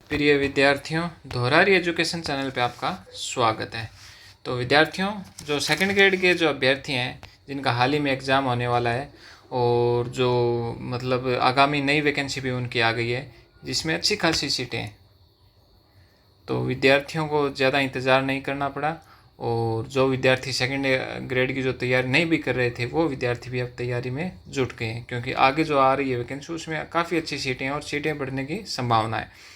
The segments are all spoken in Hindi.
प्रिय विद्यार्थियों, दोहरारी एजुकेशन चैनल पे आपका स्वागत है। तो विद्यार्थियों, जो सेकंड ग्रेड के जो अभ्यर्थी हैं जिनका हाल ही में एग्ज़ाम होने वाला है और जो मतलब आगामी नई वैकेंसी भी उनकी आ गई है जिसमें अच्छी खासी सीटें हैं, तो विद्यार्थियों को ज़्यादा इंतज़ार नहीं करना पड़ा। और जो विद्यार्थी सेकंड ग्रेड की जो तैयारी नहीं भी कर रहे थे वो विद्यार्थी भी अब तैयारी में जुट गए हैं, क्योंकि आगे जो आ रही है वैकेंसी उसमें काफ़ी अच्छी सीटें हैं और सीटें बढ़ने की संभावना है।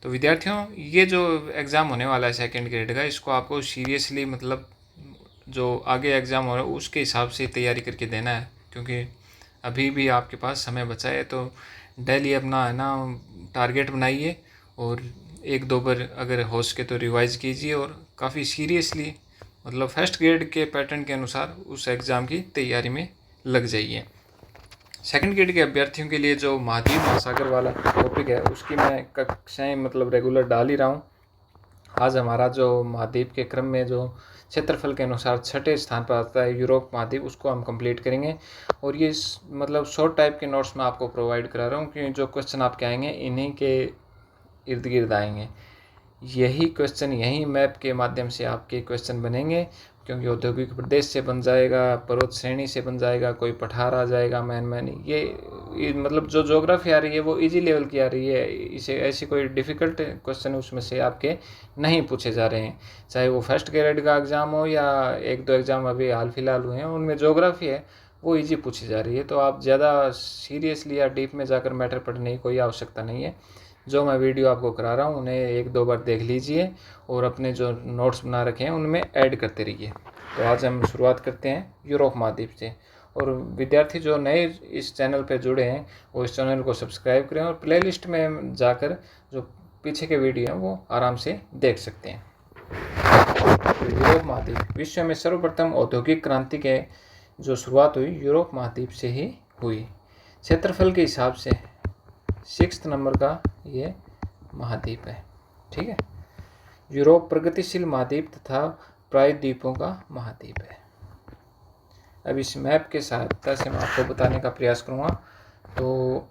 तो विद्यार्थियों, ये जो एग्ज़ाम होने वाला है सेकंड ग्रेड का, इसको आपको सीरियसली मतलब जो आगे एग्ज़ाम हो रहा है उसके हिसाब से तैयारी करके देना है, क्योंकि अभी भी आपके पास समय बचा है। तो डेली अपना है ना टारगेट बनाइए और एक दो बार अगर हो सके तो रिवाइज़ कीजिए और काफ़ी सीरियसली मतलब फर्स्ट ग्रेड के पैटर्न के अनुसार उस एग्ज़ाम की तैयारी में लग जाइए। सेकंड ग्रेड के अभ्यर्थियों के लिए जो महाद्वीप महासागर वाला टॉपिक है उसकी मैं कक्षाएं मतलब रेगुलर डाल ही रहा हूँ। आज हमारा जो महाद्वीप के क्रम में जो क्षेत्रफल के अनुसार छठे स्थान पर आता है यूरोप महाद्वीप, उसको हम कंप्लीट करेंगे। और ये मतलब शॉर्ट टाइप के नोट्स मैं आपको प्रोवाइड करा रहा हूँ, क्योंकि जो क्वेश्चन आपके आएंगे इन्हीं के इर्द गिर्द आएंगे। यही क्वेश्चन यही मैप के माध्यम से आपके क्वेश्चन बनेंगे, क्योंकि औद्योगिक प्रदेश से बन जाएगा, पर्वत श्रेणी से बन जाएगा, कोई पठार आ जाएगा, मैन ये मतलब जो ज्योग्राफी आ रही है वो इजी लेवल की आ रही है। इसे ऐसी कोई डिफ़िकल्ट क्वेश्चन उसमें से आपके नहीं पूछे जा रहे हैं, चाहे वो फर्स्ट ग्रेड का एग्ज़ाम हो या एक दो एग्ज़ाम अभी हाल फिलहाल हुए हैं उनमें ज्योग्राफी है वो इजी पूछी जा रही है। तो आप ज़्यादा सीरियसली या डीप में जाकर मैटर पढ़ने की कोई आवश्यकता नहीं है। जो मैं वीडियो आपको करा रहा हूँ उन्हें एक दो बार देख लीजिए और अपने जो नोट्स बना रखे हैं उनमें ऐड करते रहिए। तो आज हम शुरुआत करते हैं यूरोप महाद्वीप से। और विद्यार्थी जो नए इस चैनल पर जुड़े हैं वो इस चैनल को सब्सक्राइब करें और प्लेलिस्ट में जाकर जो पीछे के वीडियो हैं वो आराम से देख सकते हैं। तो यूरोप महाद्वीप विश्व में सर्वप्रथम औद्योगिक क्रांति के जो शुरुआत हुई यूरोप महाद्वीप से ही हुई। क्षेत्रफल के हिसाब से 6 नंबर का ये महाद्वीप है। ठीक है, यूरोप प्रगतिशील महाद्वीप तथा प्रायद्वीपों का महाद्वीप है। अब इस मैप के सहायता से मैं आपको बताने का प्रयास करूँगा। तो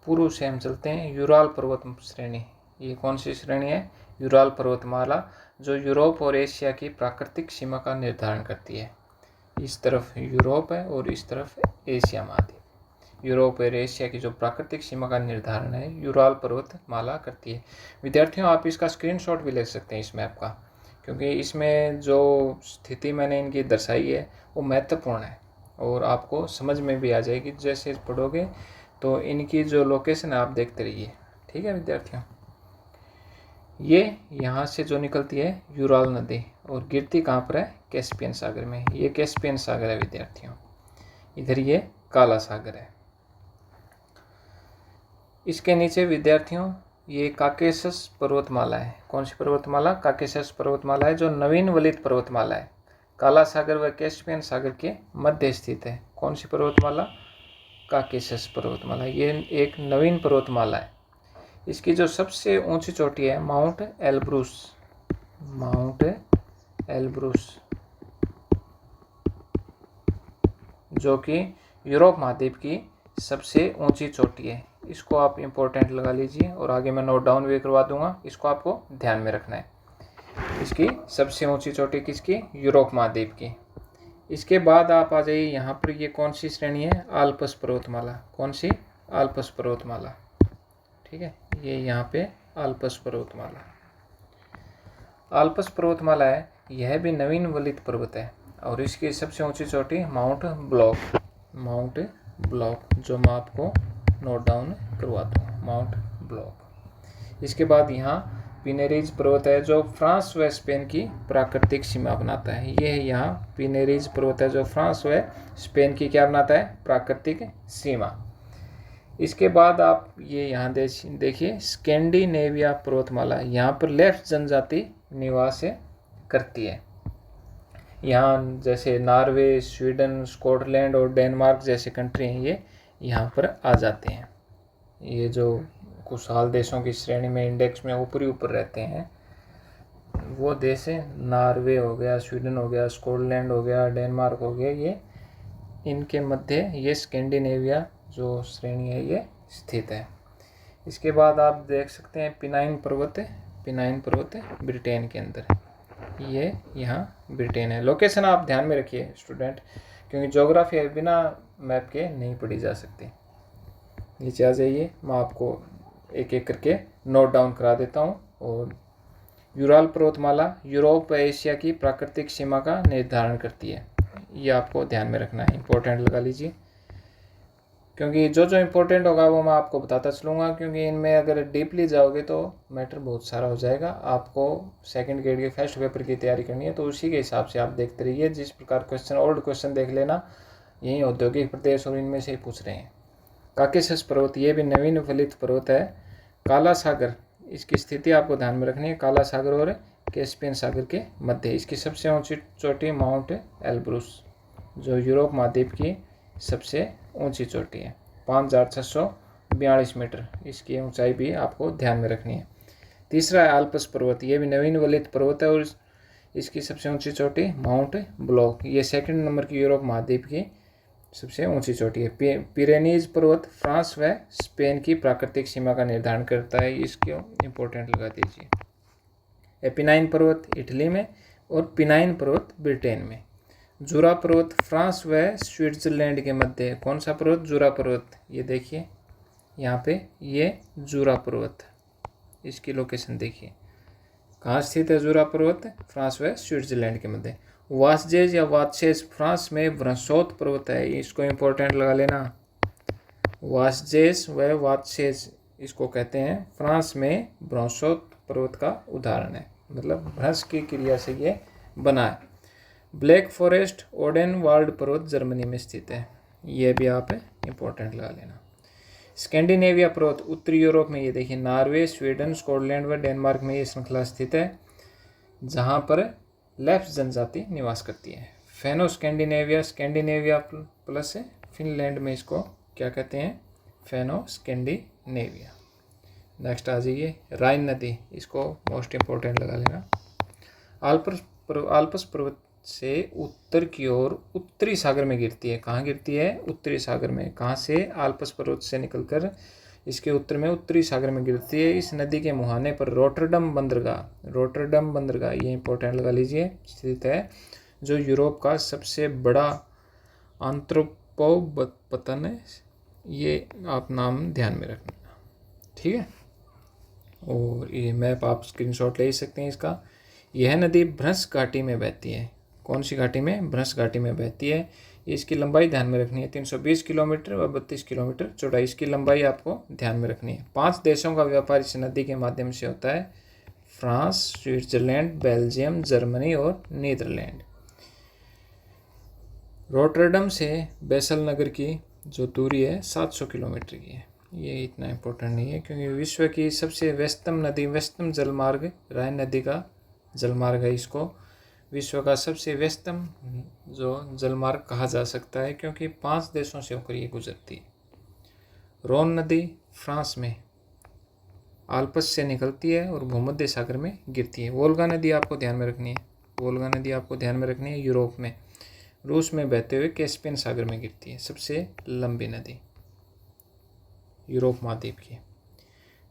पूर्व से हम चलते हैं। यूराल पर्वत श्रेणी, ये कौन सी श्रेणी है? यूराल पर्वतमाला, जो यूरोप और एशिया की प्राकृतिक सीमा का निर्धारण करती है। इस तरफ यूरोप है और इस तरफ एशिया महाद्वीप। यूरोप और एशिया की जो प्राकृतिक सीमा का निर्धारण है यूराल पर्वतमाला करती है। विद्यार्थियों, आप इसका स्क्रीनशॉट भी ले सकते हैं इस मैप का, क्योंकि इसमें जो स्थिति मैंने इनकी दर्शाई है वो महत्वपूर्ण है और आपको समझ में भी आ जाएगी जैसे पढ़ोगे। तो इनकी जो लोकेशन है आप देखते रहिए। ठीक है विद्यार्थियों, ये यहाँ से जो निकलती है यूराल नदी और गिरती कहाँ पर है? कैस्पियन सागर में। ये कैस्पियन सागर है विद्यार्थियों, इधर ये काला सागर है। इसके नीचे विद्यार्थियों ये काकेशस पर्वतमाला है। कौन सी पर्वतमाला? काकेशस पर्वतमाला है, जो नवीन वलित पर्वतमाला है। काला सागर व कैस्पियन सागर के मध्य स्थित है। कौन सी पर्वतमाला? काकेशस पर्वतमाला। ये एक नवीन पर्वतमाला है। इसकी जो सबसे ऊंची चोटी है माउंट एल्ब्रूस, माउंट एल्ब्रूस, जो कि यूरोप महाद्वीप की सबसे ऊंची चोटी है। इसको आप इम्पोर्टेंट लगा लीजिए और आगे मैं नोट डाउन भी करवा दूंगा, इसको आपको ध्यान में रखना है। इसकी सबसे ऊंची चोटी किसकी? यूरोप महाद्वीप की। इसके बाद आप आ जाइए यहाँ पर, ये कौन सी श्रेणी है? आल्प्स पर्वतमाला। कौन सी? आल्प्स पर्वतमाला। ठीक है, ये यहाँ पे आल्प्स पर्वतमाला, आल्प्स पर्वतमाला है। यह भी नवीन वलित पर्वत है और इसकी सबसे ऊंची चोटी माउंट ब्लॉक, माउंट ब्लॉक, जो मैं आपको नोट डाउन करवा दूँ, माउंट ब्लॉक। इसके बाद यहाँ पिनेरीज पर्वत है, जो फ्रांस व स्पेन की प्राकृतिक सीमा बनाता है। ये है यहाँ पिनेरीज पर्वत है, जो फ्रांस व स्पेन की क्या बनाता है? प्राकृतिक सीमा। इसके बाद आप ये यहाँ देखिए स्कैंडिनेविया पर्वतमाला। यहाँ पर लेफ्ट जनजाति निवास करती है। यहाँ जैसे नॉर्वे, स्वीडन, स्कॉटलैंड और डेनमार्क जैसे कंट्री हैं, ये यहाँ पर आ जाते हैं। ये जो खुशहाल देशों की श्रेणी में इंडेक्स में ऊपर रहते हैं वो देश है। नॉर्वे हो गया, स्वीडन हो गया, स्कॉटलैंड हो गया, डेनमार्क हो गया, ये इनके मध्य ये स्कैंडिनेविया जो श्रेणी है ये स्थित है। इसके बाद आप देख सकते हैं पिनाइन पर्वत है, पिनाइन पर्वत है ब्रिटेन के अंदर, ये यहाँ ब्रिटेन है। लोकेशन आप ध्यान में रखिए स्टूडेंट, क्योंकि ज्योग्राफी बिना मैप के नहीं पढ़ी जा सकती। नीचे आ जाइए, मैं आपको एक एक करके नोट डाउन करा देता हूँ। और यूराल पर्वतमाला यूरोप व एशिया की प्राकृतिक सीमा का निर्धारण करती है, ये आपको ध्यान में रखना है, इंपॉर्टेंट लगा लीजिए, क्योंकि जो जो इम्पोर्टेंट होगा वो मैं आपको बताता चलूँगा, क्योंकि इनमें अगर डीपली जाओगे तो मैटर बहुत सारा हो जाएगा। आपको सेकंड ग्रेड के फर्स्ट पेपर की तैयारी करनी है, तो उसी के हिसाब से आप देखते रहिए। जिस प्रकार क्वेश्चन, ओल्ड क्वेश्चन देख लेना, यही औद्योगिक प्रदेश और इनमें से ही पूछ रहे हैं। काकेशस पर्वत, ये भी नवीन फलित पर्वत है। काला सागर, इसकी स्थिति आपको ध्यान में रखनी है, काला सागर और कैस्पियन सागर के मध्य। इसकी सबसे ऊंची चोटी माउंट एल्ब्रूस, जो यूरोप महाद्वीप की सबसे ऊंची चोटी है, 5642 मीटर इसकी ऊंचाई भी आपको ध्यान में रखनी है। तीसरा है आल्प्स पर्वत, ये भी नवीन वलित पर्वत है और इसकी सबसे ऊंची चोटी माउंट ब्लॉक, ये सेकंड नंबर की यूरोप महाद्वीप की सबसे ऊंची चोटी है। पिरेनीज पर्वत फ्रांस व स्पेन की प्राकृतिक सीमा का निर्धारण करता है, इसको इंपॉर्टेंट लगा दीजिए। एपिनाइन पर्वत इटली में और पिनाइन पर्वत ब्रिटेन में। जूरा पर्वत फ्रांस व स्विट्जरलैंड के मध्य। कौन सा पर्वत? जूरा पर्वत, ये देखिए यहाँ पे, ये जूरा पर्वत, इसकी लोकेशन देखिए कहाँ स्थित है। जूरा पर्वत फ्रांस व स्विट्जरलैंड के मध्य। वासजेज या वात्सेज फ्रांस में व्रंसोत पर्वत है, इसको इंपॉर्टेंट लगा लेना। वासजेज व वात्सेज इसको कहते हैं, फ्रांस में ब्रंसोत पर्वत का उदाहरण है, मतलब भ्रंश की क्रिया से ये बना है। ब्लैक फॉरेस्ट ओडेनवाल्ड पर्वत जर्मनी में स्थित है, ये भी आप इंपॉर्टेंट लगा लेना। स्कैंडिनेविया पर्वत उत्तरी यूरोप में, ये देखिए नॉर्वे, स्वीडन, स्कॉटलैंड व डेनमार्क में ये श्रृंखला स्थित है, जहाँ पर लेफ्ट जनजाति निवास करती है। फेनो स्कैंडिनेविया, स्कैंडिनेविया प्लस फिनलैंड में इसको क्या कहते हैं? फेनो स्कैंडिनेविया। नेक्स्ट आ जाइए, राइन नदी, इसको मोस्ट इंपॉर्टेंट लगा लेना। आल्प्स पर्वत से उत्तर की ओर उत्तरी सागर में गिरती है। कहाँ गिरती है? उत्तरी सागर में। कहाँ से? आल्प्स पर्वत से निकलकर इसके उत्तर में उत्तरी सागर में गिरती है। इस नदी के मुहाने पर रोटरडम बंदरगाह, रोटरडम बंदरगाह ये इंपॉर्टेंट लगा लीजिए, स्थित है, जो यूरोप का सबसे बड़ा आंत्रोपोपतन है, ये आप नाम ध्यान में रखना, ठीक है। और ये मैप आप स्क्रीनशॉट ले सकते हैं इसका। यह नदी भ्रंश घाटी में बहती है। कौन सी घाटी में? भ्रंश घाटी में बहती है। इसकी लंबाई ध्यान में रखनी है, 320 किलोमीटर व 32 किलोमीटर चौड़ाई, इसकी लंबाई आपको ध्यान में रखनी है। 5 देशों का व्यापार इस नदी के माध्यम से होता है, फ्रांस, स्विट्जरलैंड, बेल्जियम, जर्मनी और नीदरलैंड। रोटरडम से बेसल नगर की जो दूरी है 700 किलोमीटर की है। ये इतना इम्पोर्टेंट नहीं है, क्योंकि विश्व की सबसे व्यस्तम नदी, व्यस्तम जलमार्ग राइन नदी का जलमार्ग है। इसको विश्व का सबसे व्यस्तम जो जलमार्ग कहा जा सकता है, क्योंकि 5 देशों से होकर ये गुजरती है। रोन नदी फ्रांस में आल्प्स से निकलती है और भूमध्य सागर में गिरती है। वोल्गा नदी आपको ध्यान में रखनी है, वोल्गा नदी आपको ध्यान में रखनी है, यूरोप में। रूस में बहते हुए कैस्पियन सागर में गिरती है, सबसे लंबी नदी यूरोप महाद्वीप की।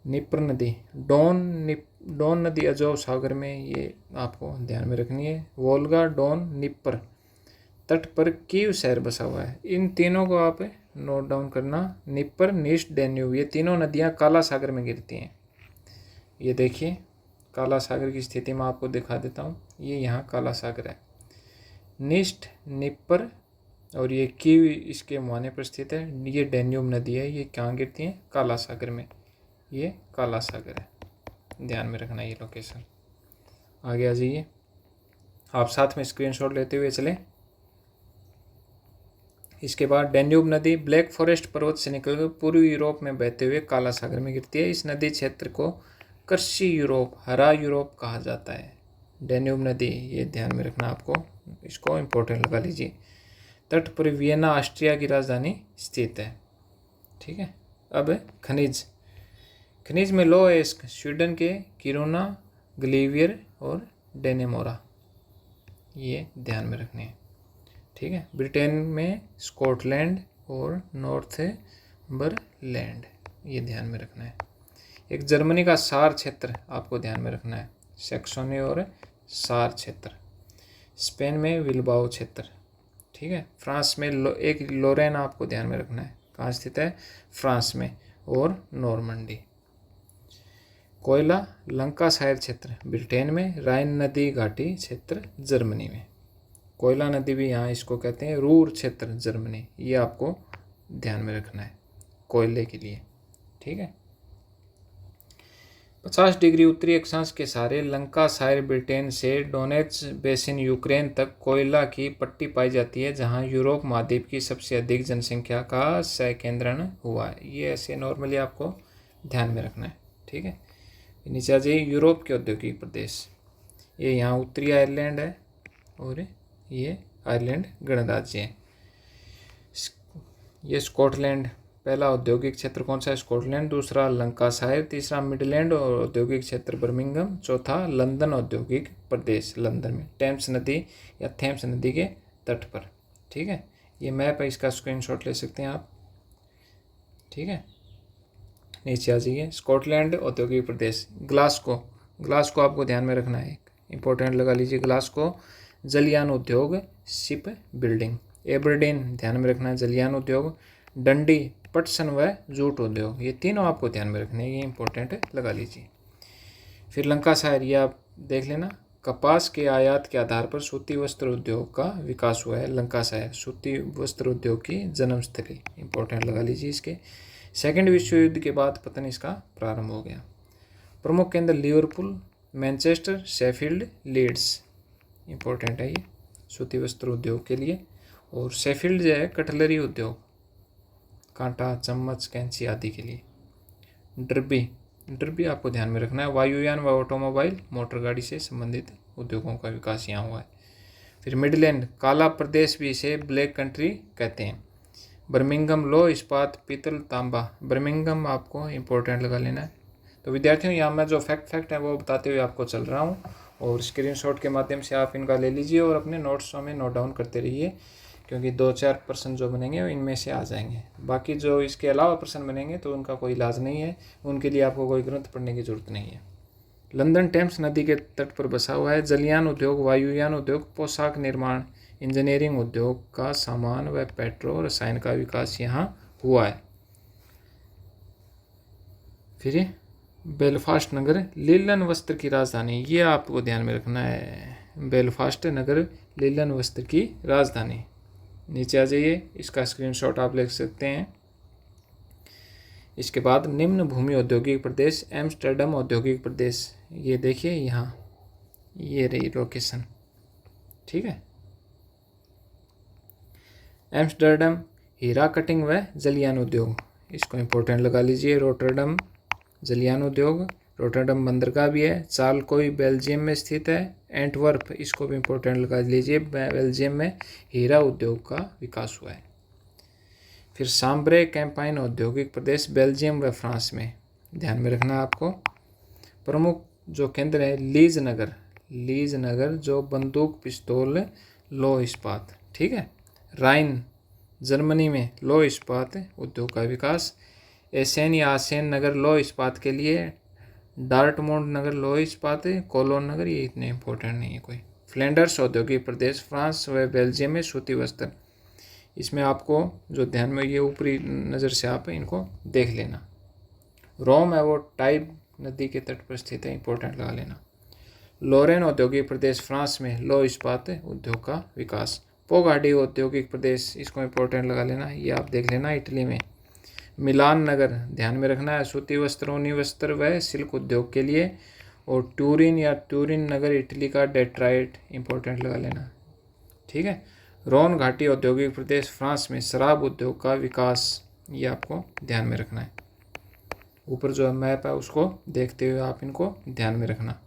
निप्र नदी, डोन नदी अजोव सागर में, ये आपको ध्यान में रखनी है। वोल्गा, डोन, निप्र तट पर कीव शहर बसा हुआ है। इन तीनों को आप नोट डाउन करना। निप्र, नीस्ट, डेन्यूब, ये तीनों नदियाँ काला सागर में गिरती हैं। ये देखिए काला सागर की स्थिति मैं आपको दिखा देता हूँ, ये यहाँ काला सागर है। नीस्ट, निप्र और ये कीव इसके मुहाने पर स्थित है। ये डेन्यूब नदी है, ये कहाँ गिरती है? काला सागर में, ये काला सागर है, ध्यान में रखना ये लोकेशन। आगे आ जाइए, आप साथ में स्क्रीनशॉट लेते हुए चलें। इसके बाद डेन्यूब नदी ब्लैक फॉरेस्ट पर्वत से निकलकर पूर्वी यूरोप में बहते हुए काला सागर में गिरती है। इस नदी क्षेत्र को कृषि यूरोप, हरा यूरोप कहा जाता है। डेन्यूब नदी, ये ध्यान में रखना आपको, इसको इम्पोर्टेंट लगा लीजिए। तट पर वियना ऑस्ट्रिया की राजधानी स्थित है, ठीक है। अब खनिज, खनिज में लोएस्क स्वीडन के किरुना, ग्लेवियर और डेनेमोरा, ये ध्यान में रखने हैं, ठीक है। ब्रिटेन में स्कॉटलैंड और नॉर्थम्बरलैंड, ये ध्यान में रखना है। एक जर्मनी का सार क्षेत्र आपको ध्यान में रखना है, सैक्सोनी और सार क्षेत्र। स्पेन में विल्बाओ क्षेत्र, ठीक है। फ्रांस में एक लोरेन आपको ध्यान में रखना है, कहाँ स्थित है, फ्रांस में, और नॉर्मंडी। कोयला लंकाशायर क्षेत्र ब्रिटेन में, राइन नदी घाटी क्षेत्र जर्मनी में। कोयला नदी भी यहाँ इसको कहते हैं रूर क्षेत्र जर्मनी, ये आपको ध्यान में रखना है कोयले के लिए, ठीक है। 50 डिग्री उत्तरी अक्षांश के सहारे लंकाशायर ब्रिटेन से डोनेट्स बेसिन यूक्रेन तक कोयला की पट्टी पाई जाती है, जहां यूरोप महाद्वीप की सबसे अधिक जनसंख्या का संकेंद्रण हुआ है। ये ऐसे नॉर्मली आपको ध्यान में रखना है, ठीक है। नीचे आ जाइए, यूरोप के औद्योगिक प्रदेश, ये यहाँ उत्तरी आयरलैंड है और ये आयरलैंड गणराज्य है। ये स्कॉटलैंड, पहला औद्योगिक क्षेत्र कौन सा है, स्कॉटलैंड, दूसरा लंकाशायर, तीसरा मिडलैंड और औद्योगिक क्षेत्र बर्मिंघम, चौथा लंदन औद्योगिक प्रदेश, लंदन में टेम्स नदी या थेम्स नदी के तट पर, ठीक है। ये मैप है, इसका स्क्रीनशॉट ले सकते हैं आप, ठीक है। नीचे आ जाइए, स्कॉटलैंड औद्योगिक प्रदेश, ग्लासगो, ग्लासगो आपको ध्यान में रखना है, इंपॉर्टेंट लगा लीजिए, ग्लासगो जलयान उद्योग, शिप बिल्डिंग। एबरडीन ध्यान में रखना है, जलयान उद्योग। डंडी पटसन व जूट उद्योग, ये तीनों आपको ध्यान में रखने हैं, ये इंपॉर्टेंट लगा लीजिए। फिर लंकाशायर, ये आप देख लेना, कपास के आयात के आधार पर सूती वस्त्र उद्योग का विकास हुआ है। लंकाशायर सूती वस्त्र उद्योग की जन्मस्थली, इंपॉर्टेंट लगा लीजिए इसके। सेकेंड विश्व युद्ध के बाद पतन इसका प्रारंभ हो गया। प्रमुख केंद्र Liverpool, Manchester, Sheffield, Leeds, important है ये सूती वस्त्र उद्योग के लिए। और शेफील्ड जो है कटलरी उद्योग, कांटा, चम्मच, कैंची आदि के लिए। डर्बी, डर्बी आपको ध्यान में रखना है, वायुयान व ऑटोमोबाइल, मोटर गाड़ी से संबंधित उद्योगों का विकास यहाँ हुआ है। फिर मिडलैंड, काला प्रदेश भी इसे ब्लैक कंट्री कहते हैं। बर्मिंघम, लो इस्पात, पीतल, तांबा, बर्मिंघम आपको इंपॉर्टेंट लगा लेना है। तो विद्यार्थियों, यहाँ मैं जो फैक्ट है वो बताते हुए आपको चल रहा हूँ, और स्क्रीनशॉट के माध्यम से आप इनका ले लीजिए और अपने नोट्सों में नोट डाउन करते रहिए, क्योंकि 2-4 प्रश्न जो बनेंगे वो इनमें से आ जाएंगे। बाकी जो इसके अलावा प्रश्न बनेंगे तो उनका कोई इलाज नहीं है, उनके लिए आपको कोई ग्रंथ पढ़ने की जरूरत नहीं है। लंदन टेम्स नदी के तट पर बसा हुआ है। जलयान उद्योग, वायुयान उद्योग, पोशाक निर्माण, इंजीनियरिंग उद्योग का सामान व पेट्रो रसायन का विकास यहाँ हुआ है। फिर बेलफास्ट नगर लीलन वस्त्र की राजधानी, ये आपको ध्यान में रखना है, बेलफास्ट नगर लीलन वस्त्र की राजधानी। नीचे आ जाइए, इसका स्क्रीनशॉट आप ले सकते हैं। इसके बाद निम्न भूमि औद्योगिक प्रदेश, एम्स्टर्डम औद्योगिक प्रदेश, ये देखिए यहाँ, ये रही लोकेशन, ठीक है। एम्स्टर्डम हीरा कटिंग व जलयान उद्योग, इसको इंपॉर्टेंट लगा लीजिए। रोटरडम जलयान उद्योग, रोटरडम बंदरगाह भी है। चालकोई बेल्जियम में स्थित है। एंटवर्प, इसको भी इंपॉर्टेंट लगा लीजिए, बेल्जियम में हीरा उद्योग का विकास हुआ है। फिर सांब्रे कैंपाइन औद्योगिक प्रदेश, बेल्जियम व फ्रांस में, ध्यान में रखना है आपको। प्रमुख जो केंद्र है लीज नगर, लीज नगर जो बंदूक, पिस्तौल, लो इस्पात, ठीक है। राइन जर्मनी में लो इस्पात उद्योग का विकास। एसेन या आसेन नगर लो इस्पात के लिए। डार्टमोंड नगर लो इस्पात, कोलोन नगर ये इतने इंपॉर्टेंट नहीं है कोई। फ्लैंडर्स औद्योगिक प्रदेश, फ्रांस व बेल्जियम में सूती वस्त्र, इसमें आपको जो ध्यान में, ये ऊपरी नज़र से आप इनको देख लेना। रोम है वो टाइब नदी के तट पर स्थित है, इंपॉर्टेंट लगा लेना। लोरेन औद्योगिक प्रदेश, फ्रांस में लो इस्पात उद्योग का विकास। पोगाडी औद्योगिक प्रदेश, इसको इंपॉर्टेंट लगा लेना, ये आप देख लेना, इटली में। मिलान नगर ध्यान में रखना है, सूती वस्त्र, ऊनी वस्त्र व सिल्क उद्योग के लिए। और ट्यूरिन या ट्यूरिन नगर इटली का, डेट्राइट, इंपॉर्टेंट लगा लेना, ठीक है। रोन घाटी औद्योगिक प्रदेश, फ्रांस में शराब उद्योग का विकास, ये आपको ध्यान में रखना है। ऊपर जो मैप है उसको देखते हुए आप इनको ध्यान में रखना।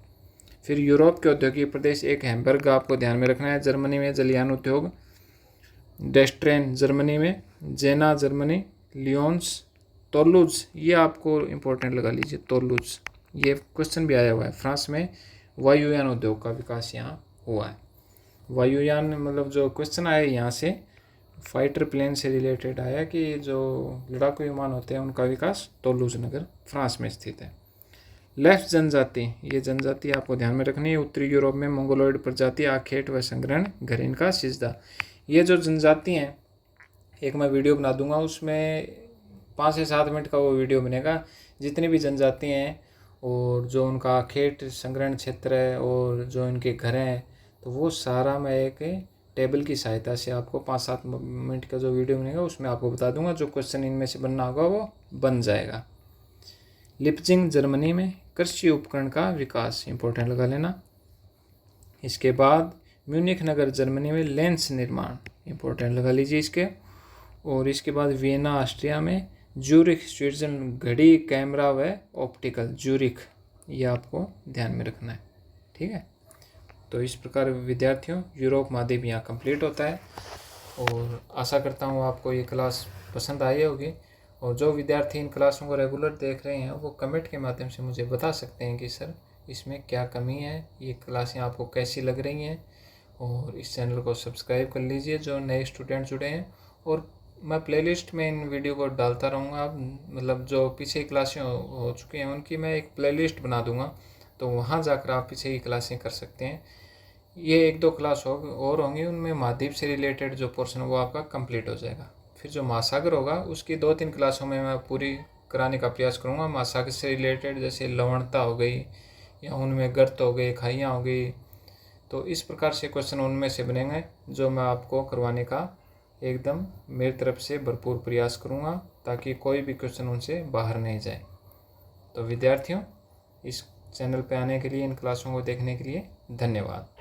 फिर यूरोप के औद्योगिक प्रदेश, एक हैम्बर्ग आपको ध्यान में रखना है, जर्मनी में जलयान उद्योग। डेस्ट्रेन जर्मनी में, जेना जर्मनी, लियोन्स, तोलूज, ये आपको इंपॉर्टेंट लगा लीजिए, तोलूज, ये क्वेश्चन भी आया हुआ है। फ्रांस में वायुयान उद्योग का विकास यहाँ हुआ है। वायुयान मतलब जो क्वेश्चन आया यहाँ से फाइटर प्लेन से रिलेटेड आया कि जो लड़ाकू विमान होते हैं उनका विकास तोलूज नगर फ्रांस में स्थित है। लेफ्ट जनजाति, ये जनजाति आपको ध्यान में रखनी है। उत्तरी यूरोप में मंगोलॉइड प्रजाति आखेट व संग्रहण घरेन का सिजदा। ये जो जनजाति हैं, एक मैं वीडियो बना दूंगा, उसमें 5 से 7 मिनट का वो वीडियो बनेगा। जितनी भी जनजाति हैं और जो उनका आखेट संग्रहण क्षेत्र है और जो इनके घर हैं, तो वो सारा मैं एक टेबल की सहायता से आपको 5-7 मिनट का जो वीडियो बनेगा उसमें आपको बता दूंगा। जो क्वेश्चन इनमें से बनना होगा वो बन जाएगा। लिप्जिंग जर्मनी में कृषि उपकरण का विकास, इंपॉर्टेंट लगा लेना। इसके बाद म्यूनिख नगर जर्मनी में लेंस निर्माण, इंपॉर्टेंट लगा लीजिए इसके। और इसके बाद वियना ऑस्ट्रिया में, ज्यूरिख स्विट्जरलैंड घड़ी कैमरा व ऑप्टिकल, ज्यूरिख, ये आपको ध्यान में रखना है। ठीक है, तो इस प्रकार विद्यार्थियों यूरोप महाद्वीप यहाँ कंप्लीट होता है। और आशा करता हूँ आपको ये क्लास पसंद आई होगी। और जो विद्यार्थी इन क्लासों को रेगुलर देख रहे हैं वो कमेंट के माध्यम से मुझे बता सकते हैं कि सर इसमें क्या कमी है, ये क्लासें आपको कैसी लग रही हैं। और इस चैनल को सब्सक्राइब कर लीजिए जो नए स्टूडेंट जुड़े हैं। और मैं प्लेलिस्ट में इन वीडियो को डालता रहूँगा, मतलब जो पीछे की क्लासें हो चुकी हैं उनकी मैं एक प्लेलिस्ट बना दूँगा, तो वहाँ जाकर आप पीछे की क्लासें कर सकते हैं। ये 1-2 क्लास और होंगी, उनमें महाद्वीप से रिलेटेड जो पोर्शन है वो आपका कंप्लीट हो जाएगा। फिर जो महासागर होगा उसकी 2-3 क्लासों में मैं पूरी कराने का प्रयास करूँगा। महासागर से रिलेटेड जैसे लवणता हो गई या उनमें गर्त हो गए, खाइयाँ हो गई, तो इस प्रकार से क्वेश्चन उनमें से बनेंगे जो मैं आपको करवाने का एकदम मेरी तरफ से भरपूर प्रयास करूँगा, ताकि कोई भी क्वेश्चन उनसे बाहर नहीं जाए। तो विद्यार्थियों, इस चैनल पर आने के लिए, इन क्लासों को देखने के लिए धन्यवाद।